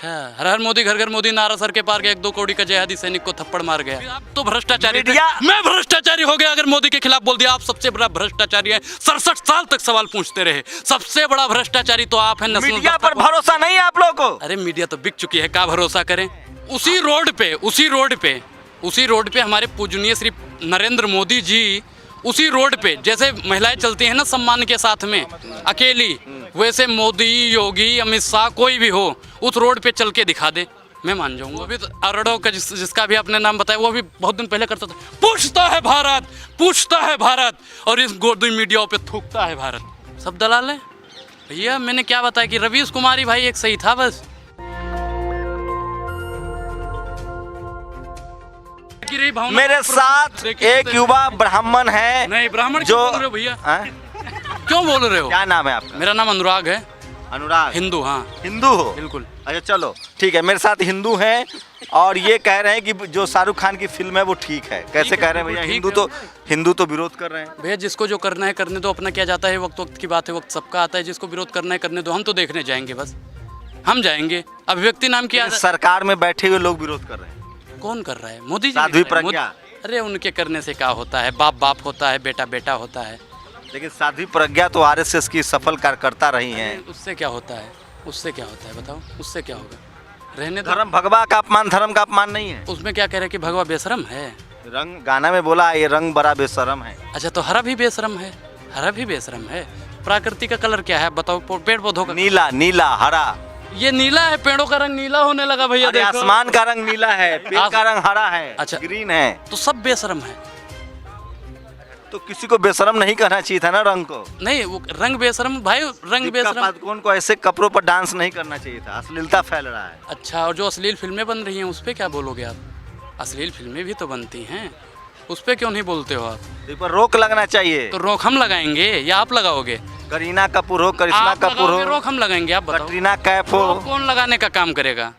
अच्छा, हर हर मोदी घर घर मोदी नारा सर के पार गया, 1-2 करोड़ का जयहादी सैनिक को थप्पड़ मार गया। आप तो भ्रष्टाचारी थे। मैं भ्रष्टाचारी हो गया अगर मोदी के खिलाफ बोल दिया। आप सबसे बड़ा भ्रष्टाचारी है, 67 साल तक सवाल पूछते रहे। सबसे बड़ा भ्रष्टाचारी तो आप हैं। मीडिया पर भरोसा नहीं है आप लोगों को? अरे मीडिया तो बिक चुकी है, क्या भरोसा करें। उसी रोड पे हमारे पूजनीय श्री नरेंद्र मोदी जी, उसी रोड पे जैसे महिलाएं चलती हैं ना सम्मान के साथ में अकेली, वैसे मोदी, योगी, अमित शाह कोई भी हो उस रोड पे चल के दिखा दे, मैं मान जाऊंगा। अभी तो अरड़ो का जिसका भी आपने नाम बताया, वो भी बहुत दिन पहले करता था, पूछता है भारत, और इस गोदी मीडिया पे थूकता है भारत। सब दलाल है भैया। मैंने क्या बताया कि रवीश कुमारी भाई एक सही था बस। मेरे साथ एक युवा ब्राह्मण है। नहीं, ब्राह्मण जो क्यों बोल रहे हो भैया? क्यों बोल रहे हो? क्या नाम है आपका? मेरा नाम अनुराग है। अनुराग? हिंदू। हाँ, हिंदू हो? बिल्कुल। अच्छा चलो ठीक है, मेरे साथ हिंदू हैं और ये कह रहे हैं कि जो शाहरुख खान की फिल्म है वो ठीक है। कैसे कह रहे हैं भैया? हिंदू तो विरोध कर रहे हैं। भैया जिसको जो करना है करने दो, अपना क्या जाता है, वक्त की बात है, वक्त सबका आता है। जिसको विरोध करना है करने दो, हम तो देखने जाएंगे बस, हम जाएंगे। अभिव्यक्ति नाम की सरकार में बैठे हुए लोग विरोध कर रहे हैं। कौन कर रहा है? मोदी जी। साध्वी प्रज्ञा। अरे उनके करने से क्या होता है, बाप होता है, बेटा होता है। लेकिन साध्वी प्रज्ञा तो आरएसएस की सफल कार्यकर्ता रही हैं। उससे क्या होता है? बताओ, उससे क्या होगा? रहने दो। धर्म भगवा का अपमान धर्म का अपमान नहीं है। उसमें क्या कह रहे हैं कि भगवा बेशरम है? रंग गाना में बोला ये रंग बड़ा बेशरम है। अच्छा, तो हरा भी बेशरम है। प्रकृति का कलर क्या है बताओ? पेड़ पौधों का नीला हरा। ये नीला है, पेड़ों का रंग नीला होने लगा भैया। देखो, आसमान का रंग नीला है, पेड़ का रंग हरा है। अच्छा, ग्रीन है। तो सब बेशरम है। तो किसी को बेशरम नहीं कहना चाहिए था ना रंग को? नहीं, वो रंग बेशरम भाई, रंग बेशरम। पादुकोण को ऐसे कपड़ों पर डांस नहीं करना चाहिए था, अश्लीलता फैल रहा है। अच्छा, और जो अश्लील फिल्में बन रही हैं उस पर क्या बोलोगे आप? अश्लील फिल्में भी तो बनती हैं, उस पर क्यों नहीं बोलते हो आप? इस पर रोक लगना चाहिए। तो रोक हम लगाएंगे या आप लगाओगे? करीना कपूर हो, करिश्मा कपूर हो, रोक हम लगाएंगे, आप बताओ। कटरीना कैफ हो, कौन लगाने का काम करेगा?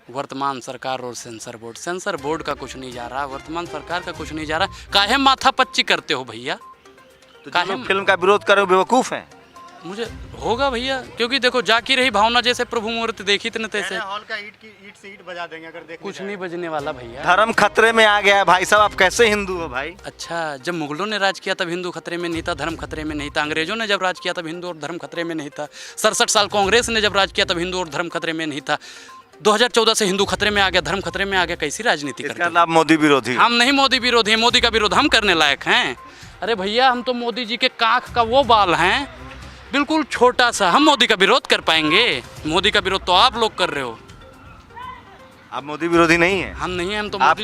वर्तमान सरकार और सेंसर बोर्ड का कुछ नहीं जा रहा, वर्तमान सरकार का कुछ नहीं जा रहा। काहे माथा पच्ची करते हो भैया? तो काहे फिल्म का विरोध करो बेवकूफ है? मुझे होगा भैया, क्योंकि देखो जाकी रही भावना जैसे प्रभु मूर्ति देखी इतने तैसे हॉल का ईंट से ईंट बजा देंगे अगर देखने कुछ नहीं बजने वाला भैया। धर्म खतरे में आ गया है भाई साहब, आप कैसे हिंदू हो भाई? अच्छा, जब मुगलों ने राज किया तब हिंदू खतरे में नहीं था, धर्म खतरे में नहीं था। अंग्रेजों ने जब राज किया तब हिंदू और धर्म खतरे में नहीं था। 67 साल कांग्रेस ने जब राज किया तब हिंदू और धर्म खतरे में नहीं था। 2014 से हिंदू खतरे में आ गया, धर्म खतरे में आ गया। कैसी राजनीति करते हैं? आप मोदी विरोधी? हम नहीं मोदी विरोधी हैं। मोदी का विरोध हम करने लायक हैं? अरे भैया, हम तो मोदी जी के कांख का वो बाल हैं, बिल्कुल छोटा सा। हम मोदी का विरोध कर पाएंगे? मोदी का विरोध तो आप लोग कर रहे हो। आप मोदी विरोधी नहीं है? हम नहीं है, हम तो आप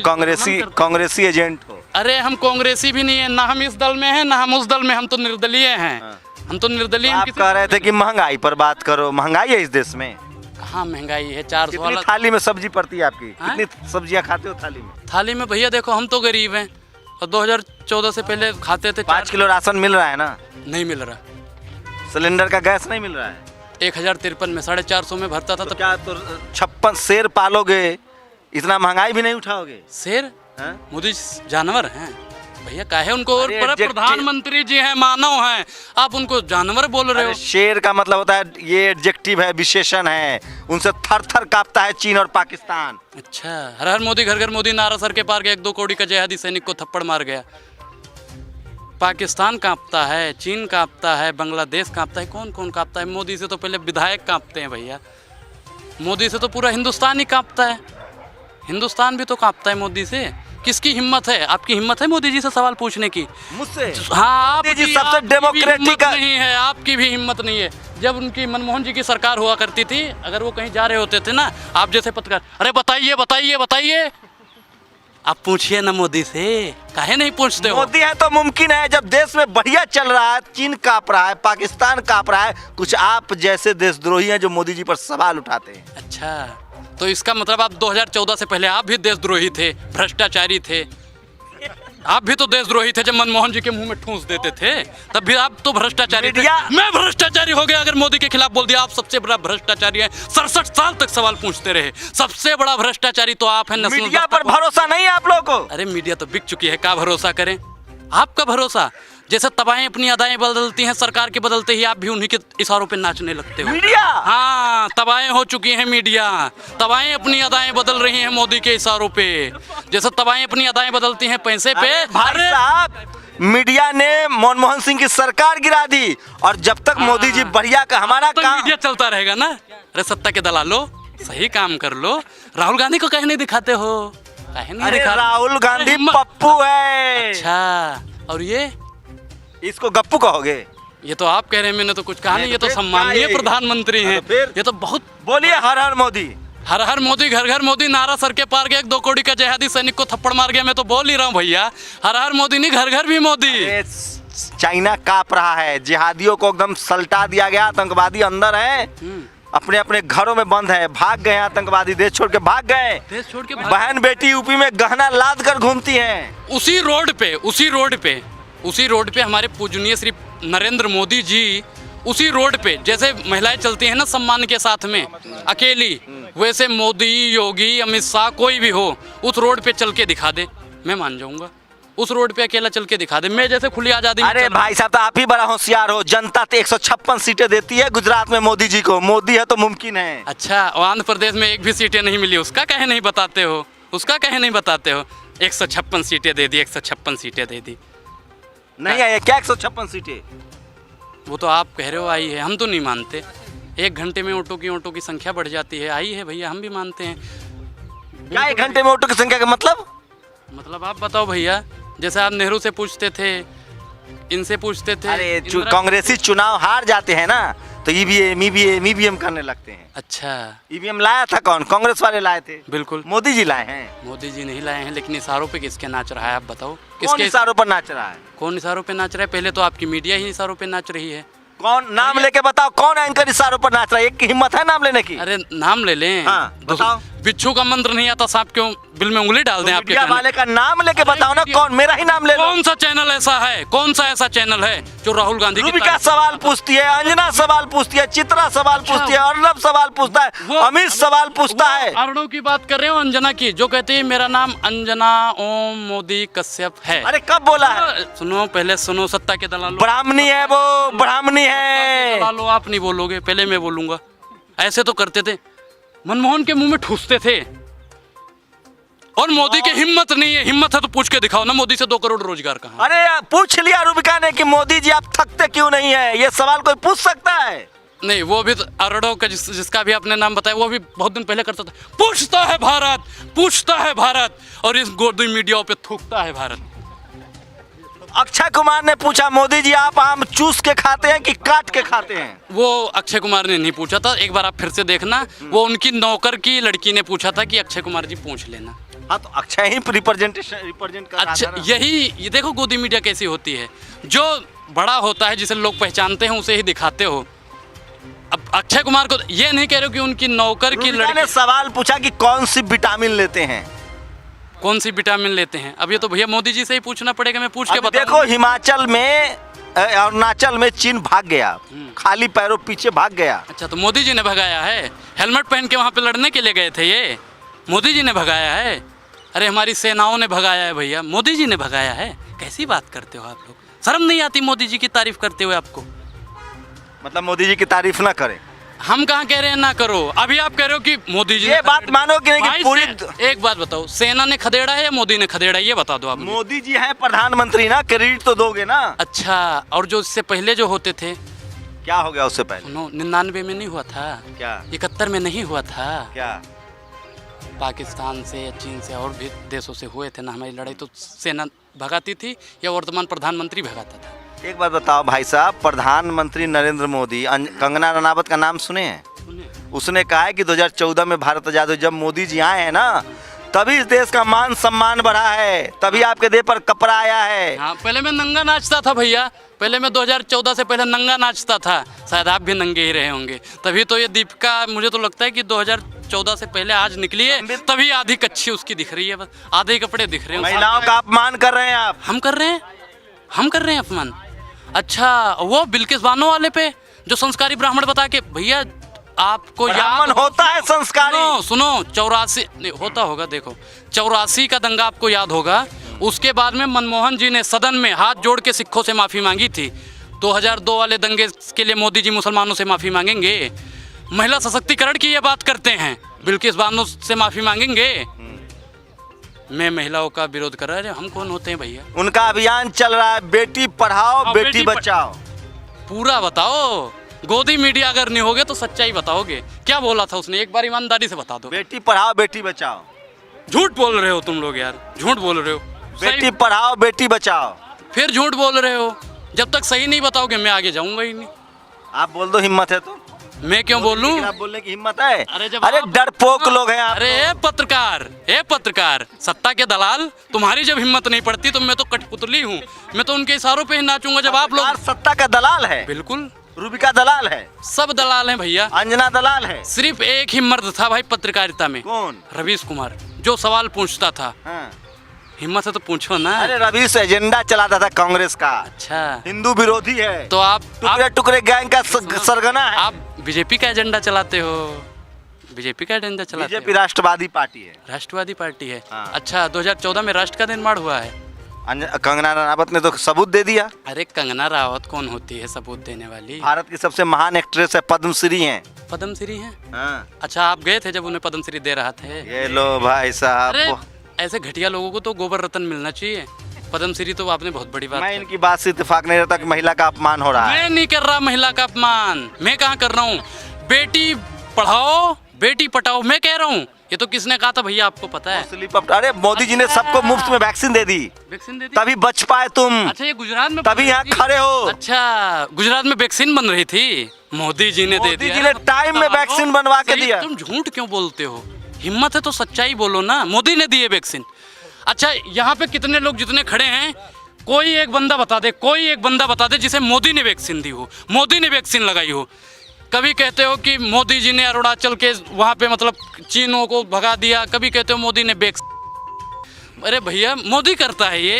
कांग्रेसी एजेंट हो। अरे हम कांग्रेसी भी नहीं है, ना हम इस दल में हैं ना हम उस दल में। हम तो निर्दलीय हैं। हम तो निर्दलीय। आप कह रहे थे कि महंगाई पर बात करो। महंगाई है इस देश में? हाँ, महंगाई है। 400 कितनी थाली में सब्जी पड़ती है आपकी? कितनी सब्जियां खाते हो थाली में? थाली में भैया देखो, हम तो गरीब हैं और 2014 से पहले खाते थे। 5 किलो राशन मिल रहा है ना? नहीं मिल रहा। सिलेंडर का गैस नहीं मिल रहा है? 1053 में 450 में भरता था। तो क्या तो 56 शेर पालोगे, इतना महंगाई भी नहीं उठाओगे? शेर? मोदी जानवर हैं भैया, काहे उनको? प्रधानमंत्री जी हैं, मानव हैं, आप उनको जानवर बोल रहे हो? शेर का मतलब होता है, ये एडजेक्टिव है, विशेषण है। उनसे थर थर कांपता है चीन और पाकिस्तान। अच्छा, हर हर मोदी घर घर मोदी नारा सर के पार गया, 1-2 करोड़ का जयहादी सैनिक को थप्पड़ मार गया। पाकिस्तान कांपता है, चीन कांपता है, बांग्लादेश कांपता है। कौन कौन कांपता है? मोदी से तो पहले विधायक कांपते हैं भैया। मोदी से तो पूरा हिंदुस्तान ही कांपता है। हिंदुस्तान भी तो कांपता है मोदी से। किसकी हिम्मत है? आपकी हिम्मत है मोदी जी से सवाल पूछने की? मुझसे? हाँ, आपकी सबसे डेमोक्रेटिक नहीं है, आपकी भी हिम्मत नहीं है। जब उनकी मनमोहन जी की सरकार हुआ करती थी, अगर वो कहीं जा रहे होते थे ना, आप जैसे पत्रकार, अरे बताइए, आप पूछिए ना मोदी से, काहे नहीं पूछते हो? मोदी है तो मुमकिन है। जब देश में बढ़िया चल रहा है, चीन कांप रहा है, पाकिस्तान कांप रहा है, कुछ आप जैसे देशद्रोही हैं जो मोदी जी पर सवाल उठाते हैं। अच्छा, तो इसका मतलब आप 2014 से पहले आप भी देशद्रोही थे, भ्रष्टाचारी थे। आप भी तो देशद्रोही थे जब मनमोहन जी के मुंह में ठूंस देते थे, तब भी आप तो भ्रष्टाचारी थे। मैं भ्रष्टाचारी हो गया अगर मोदी के खिलाफ बोल दिया। आप सबसे बड़ा भ्रष्टाचारी है, 67 साल तक सवाल पूछते रहे। सबसे बड़ा भ्रष्टाचारी तो आप हैं। मीडिया पर भरोसा नहीं है आप लोगों को? अरे मीडिया तो बिक चुकी है, क्या भरोसा करें? आपका भरोसा जैसे तबाहें अपनी अदाएं बदलती हैं, सरकार के बदलते ही आप भी उन्हीं के इशारों पे नाचने लगते हो। मीडिया हाँ, तबाहें हो चुकी हैं मीडिया, तबाहें अपनी अदाएं बदल रही हैं मोदी के इशारों पे। जैसे तबाहें अपनी अदाएं बदलती हैं पैसे पे। भाई साहब, मीडिया ने मनमोहन सिंह की सरकार गिरा दी, और जब तक मोदी जी बढ़िया का हमारा तो काम मीडिया चलता रहेगा ना। अरे सत्ता के दलालो, सही काम कर लो। राहुल गांधी को कहीं नहीं दिखाते हो, कहीं नहीं अरे दिखा। राहुल गांधी हिम्मत- पप्पू है। अच्छा, और ये इसको गप्पू कहोगे? ये तो आप कह रहे हैं, मैंने तो कुछ कहा नहीं। ये तो फिर सम्माननीय क्या ये? प्रधानमंत्री हैं। तो फिर? ये तो बहुत बोलिए हर हर मोदी। हर हर मोदी, घर घर मोदी नारा सर के पार गया। 2 करोड़ का जिहादी सैनिक को थप्पड़ मार गया। मैं तो बोल ही रहा हूँ भैया, हर हर मोदी नहीं, घर घर भी मोदी। ये चाइना कांप रहा है, जिहादियों को एकदम सल्टा दिया गया, आतंकवादी अंदर है, अपने अपने घरों में बंद है, भाग गए आतंकवादी, देश छोड़ के भाग गए। देश छोड़ के भाग- बहन बेटी यूपी में गहना लाद कर घूमती हैं। उसी रोड पे हमारे पूजनीय श्री नरेंद्र मोदी जी, उसी रोड पे जैसे महिलाएं चलती हैं ना सम्मान के साथ में अकेली, वैसे मोदी, योगी, अमित शाह कोई भी हो, उस रोड पे चल के दिखा दे, मैं मान जाऊंगा। उस रोड पे अकेला चल के दिखा दे, मैं जैसे खुली आजादी में अरे चल- भाई साहब, तो आप ही बड़ा होशियार हो। जनता तो 156 सीटें देती है गुजरात में मोदी जी को, मोदी है तो मुमकिन है। अच्छा, और आंध्र प्रदेश में एक भी सीटें नहीं मिली, उसका कहे नहीं बताते हो, उसका कहे नहीं बताते हो। 156 सीटें दे दी, 156 सीटें दे दी। नहीं है क्या 156 सीटें? वो तो आप कह रहे हो आई है, हम तो नहीं मानते। 1 घंटे में ऑटो की संख्या बढ़ जाती है, आई है भैया, हम भी मानते हैं। क्या 1 घंटे में ऑटो की संख्या का मतलब आप बताओ भैया, जैसे आप नेहरू से पूछते थे, इनसे पूछते थे। अरे इंदिरा- कांग्रेसी चुनाव हार जाते हैं ना, तो ईवीएम करने लगते हैं। अच्छा, ईवीएम लाया था कौन? कांग्रेस वाले लाए थे, बिल्कुल मोदी जी लाए हैं। मोदी जी नहीं लाए हैं, लेकिन इशारों पे किसके नाच रहा है आप बताओ? कौन किसके इशारों पर नाच रहा है? कौन इशारों पे नाच रहा है? पहले तो आपकी मीडिया ही इशारों पे नाच रही है। कौन? नाम लेके बताओ, कौन एंकर इशारों पर नाच रहा है? एक की हिम्मत है नाम लेने की? अरे नाम ले लें। हाँ, बताओ। बिच्छू का मंत्र नहीं आता, सांप क्यों बिल में उंगली डाल दें? आपके मीडिया कहने- वाले का नाम लेके बताओ ना, मीडिया- कौन? मेरा ही नाम ले लो। कौन सा चैनल ऐसा है, कौन सा ऐसा चैनल है जो राहुल गांधी की रूबिका तारीफ- सवाल पूछती है, अंजना सवाल पूछती है, चित्रा सवाल पूछती है, अर्नब सवाल पूछता है, अमित सवाल पूछता है। अर्णव की बात कर रहे हो, अंजना की, जो कहती है मेरा नाम अंजना ओम मोदी कश्यप है। अरे कब बोला है? सुनो, पहले सुनो, सत्ता के दलालों। ब्राह्मणी है वो, ब्राह्मणी है। दलालों, आप नहीं बोलोगे, पहले मैं बोलूंगा। ऐसे तो करते थे, मनमोहन के मुंह में ठूसते थे, और मोदी की हिम्मत नहीं है। हिम्मत है तो पूछ के दिखाओ ना, मोदी से 2 करोड़ रोजगार कहाँ? अरे यार, पूछ लिया रूबिका ने कि मोदी जी आप थकते क्यों नहीं है? ये सवाल कोई पूछ सकता है? नहीं, वो भी तो अर्णव का जिसका भी आपने नाम बताया, वो भी बहुत दिन पहले करता था, पूछता है भारत, पूछता है भारत, और इस गोदी मीडिया पे थूकता है भारत। अक्षय कुमार ने पूछा, मोदी जी आप आम चूस के खाते हैं कि काट के खाते हैं? वो अक्षय कुमार ने नहीं पूछा था, एक बार आप फिर से देखना, वो उनकी नौकर की लड़की ने पूछा था कि अक्षय कुमार जी पूछ लेना। हाँ, तो अक्षय ही रिप्रेजेंट कर रहा अच्छा, था ना। ये देखो गोदी मीडिया कैसी होती है, जो बड़ा होता है, जिसे लोग पहचानते हैं, उसे ही दिखाते हो। अब अक्षय कुमार को ये नहीं कह रहे हो कि उनकी नौकर की रूबिका ने लड़की सवाल पूछा कि कौन सी विटामिन लेते हैं? कौन सी विटामिन लेते हैं। अब ये तो भैया मोदी जी से ही पूछना पड़ेगा, मैं पूछ के अभी बताऊं। देखो, हिमाचल में अरुणाचल में चीन भाग गया, खाली पैरों पीछे भाग गया। अच्छा, तो मोदी जी ने भगाया है? हेलमेट पहन के वहाँ पे लड़ने के लिए गए थे, ये मोदी जी ने भगाया है? अरे हमारी सेनाओं ने भगाया है भैया, मोदी जी ने भगाया है। कैसी बात करते हो आप लोग? शर्म नहीं आती मोदी जी की तारीफ करते हुए आपको? मतलब मोदी जी की तारीफ ना करें? हम कहाँ कह रहे हैं ना करो, अभी आप कह रहे हो कि मोदी जी ये ने बात मानो कि नहीं कि भाई पूरी एक बात बताओ, सेना ने खदेड़ा है या मोदी ने खदेड़ा है, ये बता दो आप मुझे। मोदी जी हैं प्रधानमंत्री ना, क्रेडिट तो दोगे ना। अच्छा, और जो इससे पहले जो होते थे, क्या हो गया उससे पहले? सुनो, 99 में नहीं हुआ था, क्या 71 में नहीं हुआ था, क्या? पाकिस्तान से या चीन से और भी देशों से हुए थे ना हमारी लड़ाई, तो सेना भगाती थी या वर्तमान प्रधानमंत्री भगाता था? एक बात बताओ भाई साहब, प्रधानमंत्री नरेंद्र मोदी, कंगना रनावत का नाम सुने हैं? उसने कहा है कि 2014 में भारत आजाद हुआ, जब मोदी जी आए हैं ना, तभी इस देश का मान सम्मान बढ़ा है, तभी आपके देह पर कपड़ा आया है। हाँ, पहले मैं नंगा नाचता था भैया, पहले मैं 2014 से पहले नंगा नाचता था, शायद आप भी नंगे ही रहे होंगे। तभी तो ये दीपिका, मुझे तो लगता है कि 2014 से पहले आज निकली है, तभी आधी कच्ची उसकी दिख रही है, बस आधे कपड़े दिख रहे हैं। महिलाओं का अपमान कर रहे हैं आप। हम कर रहे हैं अपमान। अच्छा, वो बिल्किस बानो वाले पे जो संस्कारी ब्राह्मण बता के, भैया आपको ब्राह्मण याद होता है संस्कारी? सुनो 84 नहीं होता होगा, देखो 84 का दंगा आपको याद होगा, उसके बाद में मनमोहन जी ने सदन में हाथ जोड़ के सिखों से माफ़ी मांगी थी। 2002 वाले दंगे के लिए मोदी जी मुसलमानों से माफ़ी मांगेंगे? महिला सशक्तिकरण की ये बात करते हैं, बिल्किस बानो से माफ़ी मांगेंगे? मैं महिलाओं का विरोध कर रहा है, हम कौन होते हैं भैया? उनका अभियान चल रहा है, बेटी पढ़ाओ हाँ, बेटी बचाओ। पूरा बताओ, गोदी मीडिया अगर नहीं होगे तो सच्चाई बताओगे। क्या बोला था उसने, एक बार ईमानदारी से बता दो। बेटी पढ़ाओ बेटी बचाओ। झूठ बोल रहे हो तुम लोग यार, झूठ बोल रहे हो। बेटी सही, पढ़ाओ बेटी बचाओ। फिर झूठ बोल रहे हो। जब तक सही नहीं बताओगे मैं आगे जाऊंगा ही नहीं। आप बोल दो, हिम्मत है तो। मैं क्यों बोलूं? आप बोलने की हिम्मत है? अरे जब अरे आप- डरपोक लोग हैं आप। अरे ए पत्रकार, सत्ता के दलाल, तुम्हारी जब हिम्मत नहीं पड़ती तो मैं तो कठपुतली हूँ, मैं तो उनके इशारों पे ही नाचूंगा जब आप पत्रकार लोग। सत्ता का दलाल है। बिल्कुल, रूबिका दलाल है, सब दलाल हैं भैया। अंजना दलाल है। सिर्फ एक ही मर्द था भाई पत्रकारिता में, कौन? रवीश कुमार, जो सवाल पूछता था। हाँ। हिम्मत है तो पूछो ना। अरे रवीश एजेंडा चलाता था कांग्रेस का, अच्छा, हिंदू विरोधी है, तो आप टुकड़े टुकड़े गैंग का सरगना है। आप बीजेपी का एजेंडा चलाते हो, बीजेपी का एजेंडा चलाते बीजेपी हो। राष्ट्रवादी पार्टी है। राष्ट्रवादी पार्टी है। हाँ। अच्छा, 2014 में राष्ट्र का निर्माण हुआ है। कंगना रनावत ने तो सबूत दे दिया। अरे कंगना रावत कौन होती है सबूत देने वाली? भारत की सबसे महान एक्ट्रेस है, पद्मश्री हैं। पद्मश्री हैं? हाँ। अच्छा, आप गए थे जब उन्हें पद्मश्री दे रहा थे? ये लो भाई अरे साहब, ऐसे घटिया लोगों को तो गोबर रत्न मिलना चाहिए। पद्मश्री तो आपने बहुत बड़ी बात मैं की। इनकी बात से इत्तेफाक नहीं रहता कि महिला का अपमान हो रहा है। मैं नहीं कर रहा महिला का अपमान, मैं कहाँ कर रहा हूँ? बेटी पढ़ाओ बेटी पटाओ मैं कह रहा हूँ। ये तो किसने कहा था भैया, आपको पता है? अरे मोदी जी ने सबको मुफ्त में वैक्सीन दे दी, वैक्सीन दे दी? तभी बच पाए तुम। अच्छा, ये गुजरात में तभी यहाँ खड़े हो। अच्छा, गुजरात में वैक्सीन बन रही थी, मोदी जी ने दे मोदी दिया। जी ने टाइम में वैक्सीन बनवा के सही, दिया। तुम झूठ क्यों बोलते हो? हिम्मत है तो सच्चाई बोलो ना। मोदी ने दिए वैक्सीन। अच्छा, यहाँ पे कितने लोग जितने खड़े हैं, कोई एक बंदा बता दे, कोई एक बंदा बता दे जिसे मोदी ने वैक्सीन दी हो, मोदी ने वैक्सीन लगाई हो। कभी कहते हो कि मोदी जी ने अरुणाचल के वहाँ पे मतलब चीनों को भगा दिया, कभी कहते हो मोदी ने वैक्सीन। अरे भैया, मोदी करता है ये।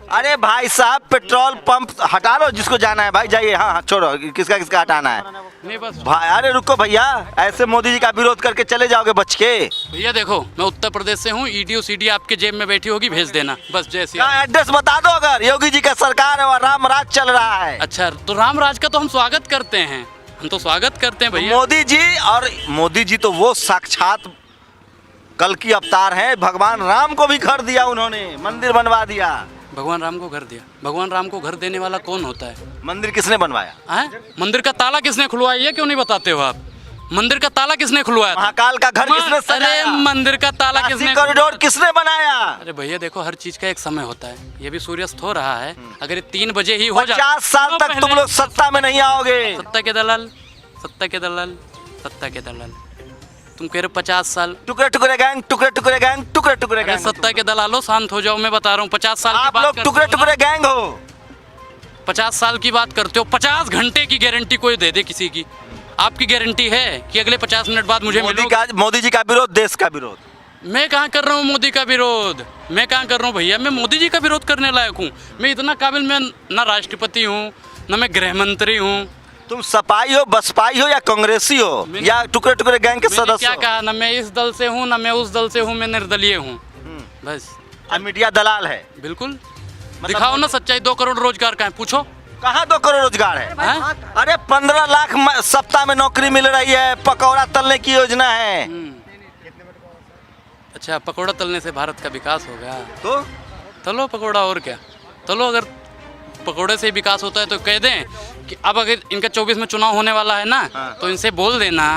अरे भाई साहब, पेट्रोल पंप हटा लो, जिसको जाना है भाई जाइए। हाँ हाँ, छोड़ो, किसका किसका हटाना है नहीं बस भाई। अरे रुको भैया, ऐसे मोदी जी का विरोध करके चले जाओगे बच के। भैया देखो, मैं उत्तर प्रदेश से हूँ, ईडी सीडी आपके जेब में बैठी होगी, भेज देना बस। जैसे क्या एड्रेस बता दो, अगर योगी जी का सरकार है और राम राज चल रहा है। अच्छा, तो रामराज का तो हम स्वागत करते हैं, हम तो स्वागत करते हैं भैया। मोदी जी, और मोदी जी तो वो साक्षात कल की अवतार है। भगवान राम को भी घर दिया उन्होंने, मंदिर बनवा दिया। भगवान राम को घर दिया? भगवान राम को घर देने वाला कौन होता है? मंदिर किसने बनवाया? हैं? मंदिर का ताला किसने खुलवाया, ये क्यों नहीं बताते हो आप? मंदिर का ताला किसने खुलवाया था? महाकाल का घर किसने सजाया? अरे मंदिर का ताला काशी किसने? कॉरिडोर किसने बनाया? अरे भैया देखो, हर चीज का एक समय होता है। ये भी सूर्यास्त हो रहा है, अगर ये 3 बजे ही हो जाए। 50 साल तक तुम लोग सत्ता में नहीं आओगे। सत्ता के दलाल, सत्ता के दलाल, सत्ता के दलाल। तुम कह रहे हो 50 साल। टुकड़े टुकड़े गैंग, टुकड़े टुकड़े गैंग, टुकड़े टुकड़े अरे गैंग। सत्ता के दलालो शांत हो जाओ, मैं बता रहा हूँ। 50 साल की आप बात लोग करते टुकड़े हो ना? टुकड़े गैंग हो। 50 साल की बात करते हो, 50 घंटे की गारंटी कोई दे दे किसी की? आपकी गारंटी है कि अगले 50 मिनट बाद मुझे मिलोगे? मोदी जी का विरोध, देश का विरोध। मैं कहाँ कर रहा हूँ मोदी का विरोध? मैं कहाँ कर रहा हूँ भैया? मैं मोदी जी का विरोध करने लायक हूँ? मैं इतना काबिल, मैं ना राष्ट्रपति हूँ, ना मैं गृह मंत्री हूँ। तुम सपाई हो, बसपाई हो, या कांग्रेसी हो, या टुकड़े टुकड़े गैंग के मैंने सदस्य क्या हो? कहा? ना मैं इस दल से हूँ, ना मैं उस दल से हूँ, मैं निर्दलीय हूँ बस। अब मीडिया दलाल है। बिल्कुल, दिखाओ ना सच्चाई। 2 करोड़ रोजगार का है, पूछो। कहाँ 2 करोड़ रोजगार है? हाँ? अरे 15 लाख सप्ताह में नौकरी मिल रही है। पकौड़ा तलने की योजना है। अच्छा, पकौड़ा तलने से भारत का विकास होगा? तो तलो पकौड़ा, और क्या तलो। अगर पकौड़े से विकास होता है तो कह दें कि अब अगर इनका 24 में चुनाव होने वाला है ना, हाँ। तो इनसे बोल देना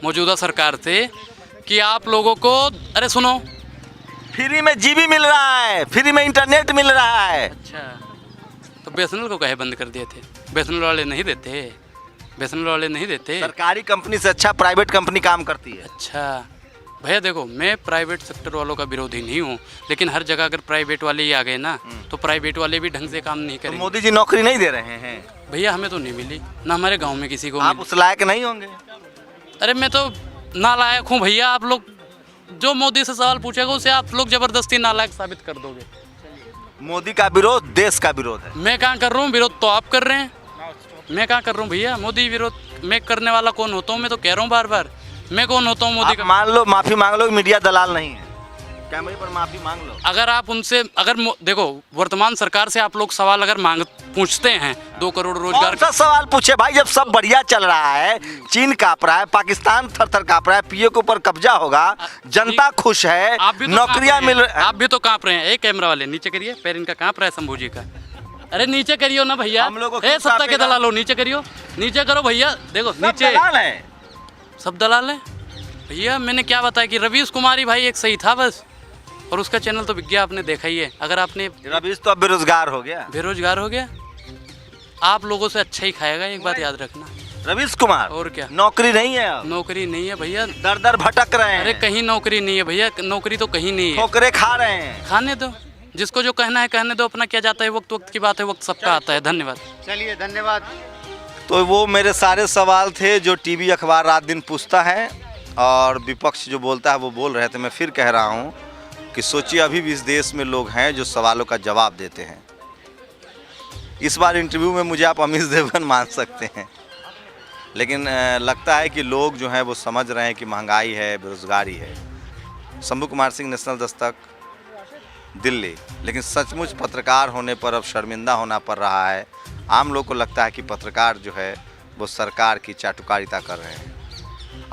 मौजूदा सरकार से कि आप लोगों को, अरे सुनो, फ्री में जीबी मिल रहा है, फ्री में इंटरनेट मिल रहा है। अच्छा, तो बीएसएनएल को कहे बंद कर दिए थे? बीएसएनएल वाले नहीं देते, बीएसएनएल वाले नहीं देते। सरकारी कंपनी से अच्छा प्राइवेट कंपनी काम करती है। अच्छा भैया देखो, मैं प्राइवेट सेक्टर वालों का विरोधी नहीं हूँ, लेकिन हर जगह अगर प्राइवेट वाले ही आ गए ना, तो प्राइवेट वाले भी ढंग से काम नहीं तो करेंगे। मोदी जी नौकरी नहीं दे रहे हैं। भैया हमें तो नहीं मिली, ना हमारे गांव में किसी को आप मिली। उस लायक नहीं होंगे। अरे मैं तो नालायक हूँ भैया। आप लोग जो मोदी से सवाल पूछेगा उसे आप लोग जबरदस्ती नालायक साबित कर दोगे। मोदी का विरोध देश का विरोध है। मैं कहाँ कर रहा हूँ विरोध? तो आप कर रहे हैं। मैं कहाँ कर रहा हूँ भैया मोदी विरोध? मैं करने वाला कौन होता हूँ? मैं तो कह रहा हूँ बार बार, मैं कौन होता हूँ मोदी आप का? मान लो, माफी मांग लो, मीडिया दलाल नहीं है। कैमरे पर माफी मांग लो। अगर आप उनसे देखो वर्तमान सरकार से आप लोग सवाल अगर पूछते हैं 2 करोड़ रोजगार कौन सा सवाल पूछे भाई, जब सब बढ़िया चल रहा है, चीन कांप रहा है, पाकिस्तान थर-थर कांप रहा है, पीओ के ऊपर कब्जा होगा, जनता खुश है, आप भी तो नौकरियां मिल आप भी तो कांप रहे हैं। एक कैमरा वाले नीचे करिए, पैर इनका कांप रहा है शंभू जी का। अरे नीचे करियो ना भैया, हम लोगों को ए सत्ता के कांपेगा? दलालो नीचे करियो, नीचे करो भैया। देखो सब नीचे दलाल हैं। सब दलाल है भैया। मैंने क्या बताया कि रवीश कुमारी भाई एक सही था बस, और उसका चैनल तो विज्ञा आपने देखा ही है। अगर आपने रवीश तो अब बेरोजगार हो गया। बेरोजगार हो गया, आप लोगों से अच्छा ही खाएगा, एक बात याद रखना। रवीश कुमार और क्या, नौकरी नहीं है अब, नौकरी नहीं है भैया, दर दर भटक रहे हैं। अरे कहीं नौकरी नहीं है भैया, नौकरी तो कहीं नहीं है। ठोकरे खा रहे हैं। खाने दो, जिसको जो कहना है कहने दो, अपना क्या जाता है, वक्त वक्त की बात है, वक्त सबका आता है। धन्यवाद। चलिए धन्यवाद। तो वो मेरे सारे सवाल थे जो टीवी अखबार रात दिन पूछता है, और विपक्ष जो बोलता है वो बोल रहे थे। मैं फिर कह रहा हूँ कि सोचिए अभी भी इस देश में लोग हैं जो सवालों का जवाब देते हैं। इस बार इंटरव्यू में मुझे आप अमित देवगन मान सकते हैं, लेकिन लगता है कि लोग जो हैं वो समझ रहे हैं कि महंगाई है, बेरोजगारी है। शंभू कुमार सिंह, नेशनल दस्तक, दिल्ली। लेकिन सचमुच पत्रकार होने पर अब शर्मिंदा होना पड़ रहा है। आम लोग को लगता है कि पत्रकार जो है वो सरकार की चाटुकारिता कर रहे हैं।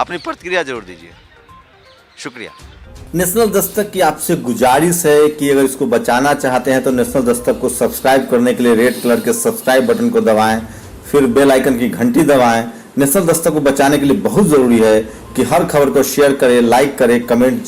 अपनी प्रतिक्रिया जरूर दीजिए। शुक्रिया। नेशनल दस्तक की आपसे गुजारिश है कि अगर इसको बचाना चाहते हैं तो नेशनल दस्तक को सब्सक्राइब करने के लिए रेड कलर के सब्सक्राइब बटन को दबाएं, फिर बेल आइकन की घंटी दबाएं। नेशनल दस्तक को बचाने के लिए बहुत ज़रूरी है कि हर खबर को शेयर करें, लाइक करें, कमेंट